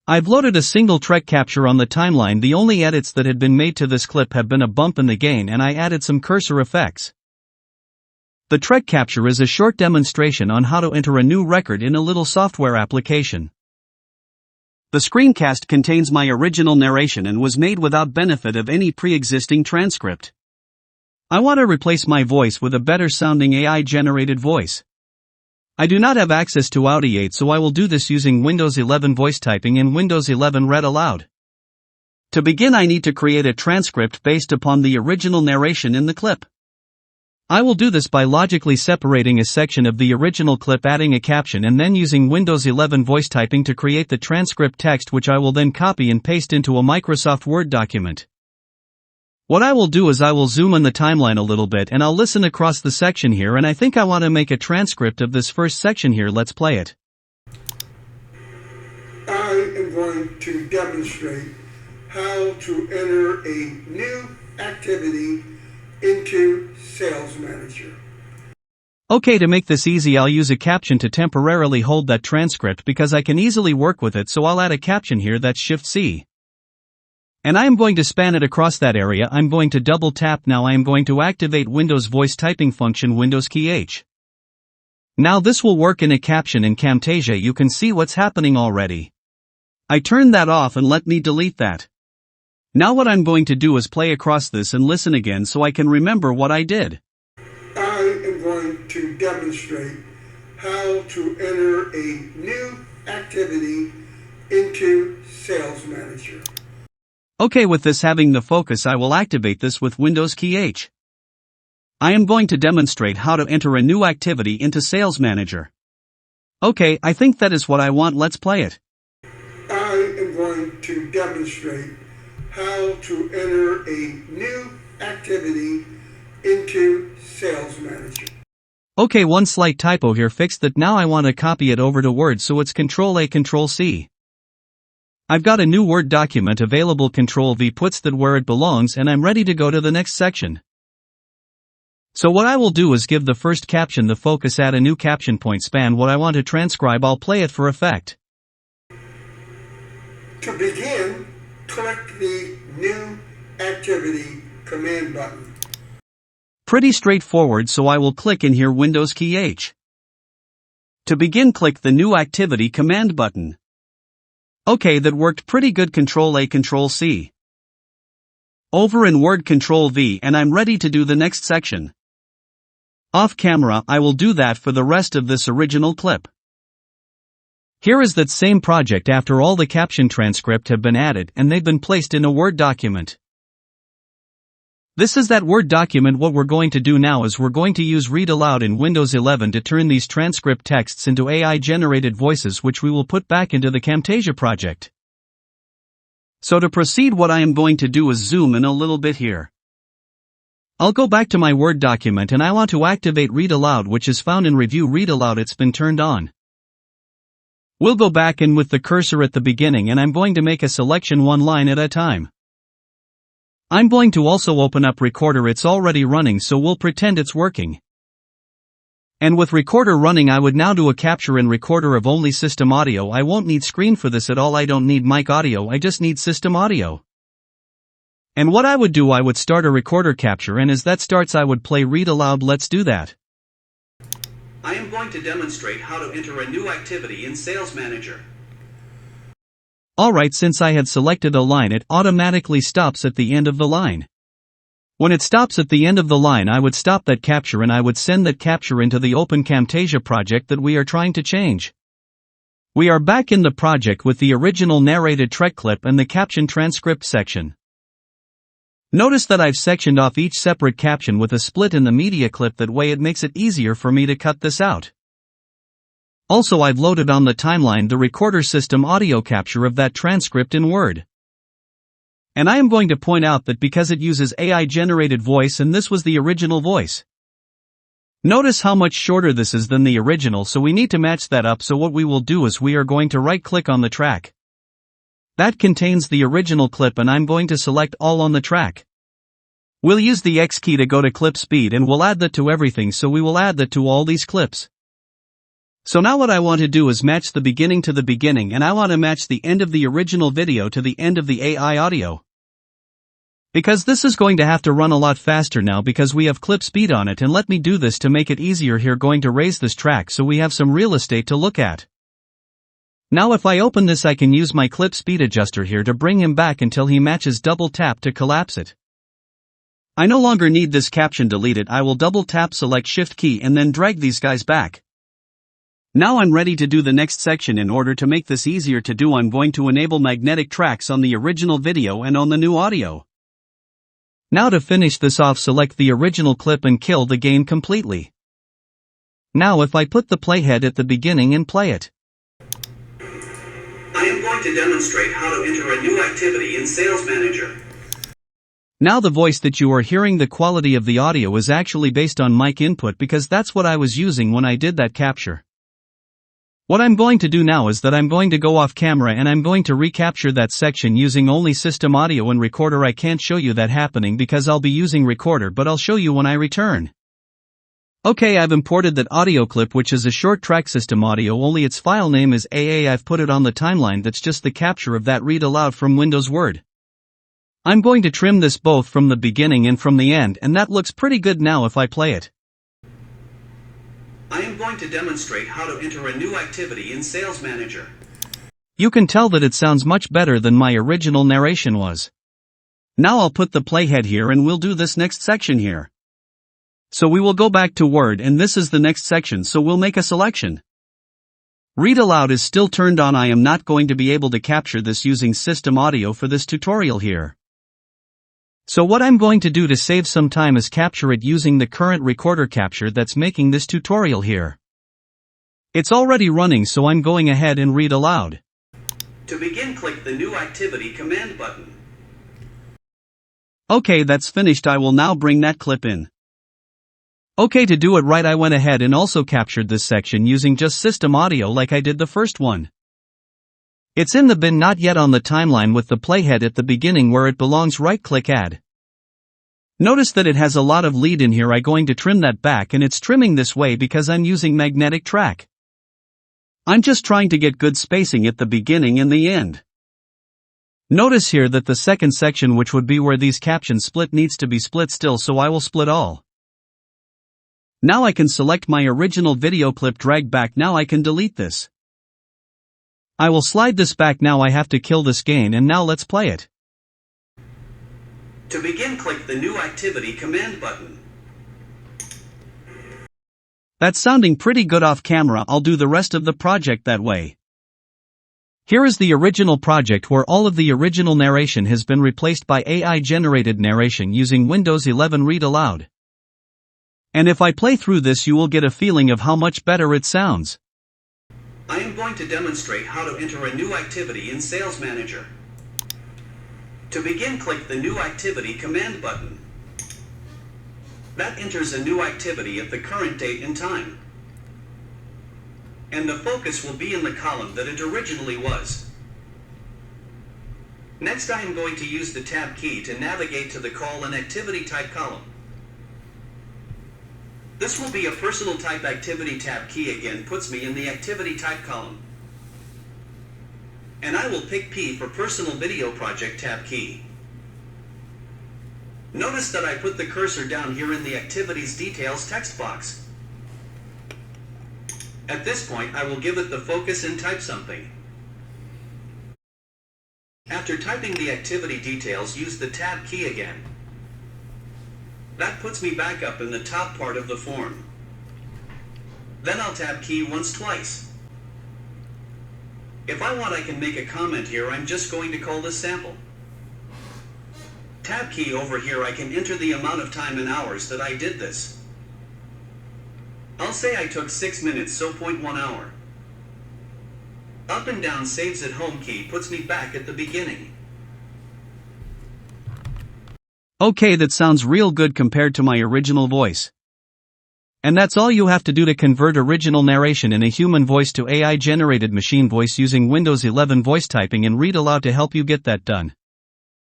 I've loaded a single track capture on the timeline. The only edits that had been made to this clip have been a bump in the gain, and I added some cursor effects. The track capture is a short demonstration on how to enter a new record in a little software application. The screencast contains my original narration and was made without benefit of any pre-existing transcript. I want to replace my voice with a better sounding AI-generated voice. I do not have access to Audiate, so I will do this using Windows 11 voice typing and Windows 11 Read Aloud. To begin, I need to create a transcript based upon the original narration in the clip. I will do this by logically separating a section of the original clip, adding a caption, and then using Windows 11 voice typing to create the transcript text, which I will then copy and paste into a Microsoft Word document. What I will do is I will zoom in the timeline a little bit and I'll listen across the section here, and I think I want to make a transcript of this first section here. Let's play it. I am going to demonstrate how to enter a new activity into Sales Manager. Okay, to make this easy, I'll use a caption to temporarily hold that transcript because I can easily work with it, so I'll add a caption here, that's Shift-C. And I am going to span it across that area. I'm going to double tap. Now I am going to activate Windows voice typing function, Windows key H. Now this will work in a caption in Camtasia. You can see what's happening already. I turned that off, and let me delete that. Now what I'm going to do is play across this and listen again so I can remember what I did. I am going to demonstrate how to enter a new activity into Sales Manager. Okay, with this having the focus, I will activate this with Windows key H. I am going to demonstrate how to enter a new activity into Sales Manager. Okay, I think that is what I want. Let's play it. I am going to demonstrate how to enter a new activity into Sales Manager. Okay, one slight typo here, fixed that. Now I want to copy it over to Word, so it's Control-A, Control-C. I've got a new Word document available. Control-V puts that where it belongs, and I'm ready to go to the next section. So what I will do is give the first caption the focus, add a new caption point, span what I want to transcribe. I'll play it for effect. To begin, click the New Activity command button. Pretty straightforward, so I will click in here, Windows key H. To begin, click the New Activity command button. Okay, that worked pretty good. Control-A, Control-C. Over in Word, Control-V, and I'm ready to do the next section. Off camera, I will do that for the rest of this original clip. Here is that same project after all the caption transcript have been added and they've been placed in a Word document. This is that Word document. What we're going to do now is we're going to use Read Aloud in Windows 11 to turn these transcript texts into AI-generated voices, which we will put back into the Camtasia project. So to proceed, what I am going to do is zoom in a little bit here. I'll go back to my Word document and I want to activate Read Aloud, which is found in Review Read Aloud. It's been turned on. We'll go back in with the cursor at the beginning, and I'm going to make a selection one line at a time. I'm going to also open up Recorder. It's already running, so we'll pretend it's working. And with Recorder running, I would now do a capture in Recorder of only system audio. I won't need screen for this at all. I don't need mic audio, I just need system audio. And what I would do, I would start a Recorder capture, and as that starts I would play Read Aloud. Let's do that. I am going to demonstrate how to enter a new activity in Sales Manager. Alright, since I had selected a line, it automatically stops at the end of the line. When it stops at the end of the line, I would stop that capture and I would send that capture into the open Camtasia project that we are trying to change. We are back in the project with the original narrated track clip and the caption transcript section. Notice that I've sectioned off each separate caption with a split in the media clip. That way it makes it easier for me to cut this out. Also, I've loaded on the timeline the Recorder system audio capture of that transcript in Word. And I am going to point out that because it uses AI-generated voice and this was the original voice. Notice how much shorter this is than the original, so we need to match that up. So what we will do is we are going to right-click on the track that contains the original clip, and I'm going to select All on the track. We'll use the X key to go to clip speed, and we'll add that to everything, so we will add that to all these clips. So now what I want to do is match the beginning to the beginning, and I want to match the end of the original video to the end of the AI audio. Because this is going to have to run a lot faster now because we have clip speed on it, and let me do this to make it easier here, going to raise this track so we have some real estate to look at. Now if I open this, I can use my clip speed adjuster here to bring him back until he matches. Double tap to collapse it. I no longer need this caption deleted. I will double tap, select shift key, and then drag these guys back. Now I'm ready to do the next section. In order to make this easier to do, I'm going to enable magnetic tracks on the original video and on the new audio. Now to finish this off, select the original clip and kill the gain completely. Now if I put the playhead at the beginning and play it. I am going to demonstrate how to enter a new activity in Sales Manager. Now the voice that you are hearing, the quality of the audio is actually based on mic input because that's what I was using when I did that capture. What I'm going to do now is that I'm going to go off camera and I'm going to recapture that section using only system audio and recorder. I can't show you that happening because I'll be using recorder, but I'll show you when I return. Okay, I've imported that audio clip, which is a short track system audio, only its file name is AA. I've put it on the timeline. That's just the capture of that Read Aloud from Windows Word. I'm going to trim this both from the beginning and from the end, and that looks pretty good. Now if I play it. I am going to demonstrate how to enter a new activity in Sales Manager. You can tell that it sounds much better than my original narration was. Now I'll put the playhead here and we'll do this next section here. So we will go back to Word, and this is the next section, so we'll make a selection. Read Aloud is still turned on. I am not going to be able to capture this using system audio for this tutorial here. So what I'm going to do to save some time is capture it using the current recorder capture that's making this tutorial here. It's already running, so I'm going ahead and Read Aloud. To begin, click the New Activity command button. Okay, that's finished. I will now bring that clip in. Okay, to do it right, I went ahead and also captured this section using just system audio like I did the first one. It's in the bin, not yet on the timeline, with the playhead at the beginning where it belongs. Right-click, add. Notice that it has a lot of lead in here. I'm going to trim that back, and it's trimming this way because I'm using magnetic track. I'm just trying to get good spacing at the beginning and the end. Notice here that the second section, which would be where these captions split, needs to be split still, so I will split all. Now I can select my original video clip, drag back. Now I can delete this. I will slide this back. Now I have to kill this gain, and now let's play it. To begin, click the New Activity command button. That's sounding pretty good off camera. I'll do the rest of the project that way. Here is the original project where all of the original narration has been replaced by AI-generated narration using Windows 11 Read Aloud. And if I play through this, you will get a feeling of how much better it sounds. I am going to demonstrate how to enter a new activity in Sales Manager. To begin, click the New Activity command button. That enters a new activity at the current date and time. And the focus will be in the column that it originally was. Next, I am going to use the Tab key to navigate to the Call and Activity Type column. This will be a personal type activity. Tab key again puts me in the activity type column. And I will pick P for personal video project. Tab key. Notice that I put the cursor down here in the activities details text box. At this point, I will give it the focus and type something. After typing the activity details, use the Tab key again. That puts me back up in the top part of the form. Then I'll Tab key once, twice. If I want, I can make a comment here. I'm just going to call this sample. Tab key over here, I can enter the amount of time in hours that I did this. I'll say I took 6 minutes, so 0.1 hour. Up and down saves it. Home key puts me back at the beginning. Okay, that sounds real good compared to my original voice. And that's all you have to do to convert original narration in a human voice to AI-generated machine voice using Windows 11 voice typing and Read Aloud to help you get that done.